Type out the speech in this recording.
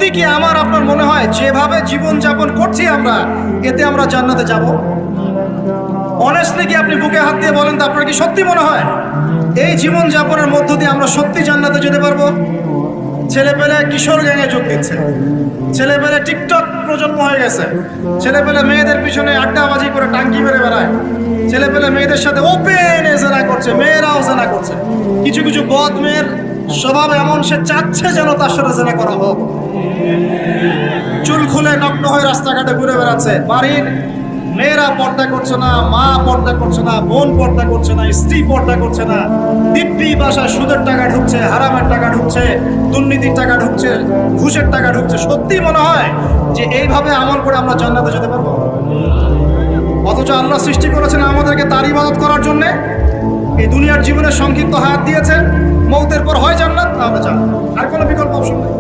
সত্যি কি আমার আপনার মনে হয় যেভাবে জীবন যাপন করছি আমরা, এতে আমরা জান্নাতে যাব? অনেস্টলি কি আপনি বুকে হাত দিয়ে বলেন তো, আপনার কি সত্যি মনে হয় এই জীবন যাপনের মধ্য দিয়ে আমরা সত্যি জান্নাতে যেতে পারবো? ছেলেপেলে কিশোর গ্যাংয়ে যোগ দিচ্ছে, ছেলেপেলে টিকটক প্রজন্ম হয়ে গেছে, ছেলেপেলে মেয়েদের পিছনে আড্ডাবাজি করে টাঙ্কি মেরে বেড়ায়, ছেলেপেলে মেয়েদের সাথে ওপেন জেনা করছে, মেয়েরাও জেনা করছে। কিছু কিছু বদ মেয়ের স্বভাব এমন, সে চাচ্ছে যেন তার সাথে জেনা করা হোক। চুল খুলে নগ্ন হয়ে রাস্তাঘাটে ঘুরে বেড়াচ্ছে। বাড়ির মেয়েরা পর্দা করছে না, মা পর্দা করছে না, বোন পর্দা করছে না, স্ত্রী পর্দা করছে না। দিব্যি বাসায় সুদের টাকা ঢুকছে, হারামের টাকা ঢুকছে, দুর্নীতির টাকা ঢুকছে, ঘুষের টাকা ঢুকছে। সত্যি মনে হয় যে এইভাবে আমল করে আমরা জান্নাতে যেতে পারবো? অথচ আল্লাহ সৃষ্টি করেছেন আমাদেরকে তার ইবাদত করার জন্যে। এই দুনিয়ার জীবনের সংক্ষিপ্ত হায়াত দিয়েছেন, মৌতের পর হয় জান্নাত, তাহলে জান্নাত, আর কোনো বিকল্প অপশন নেই।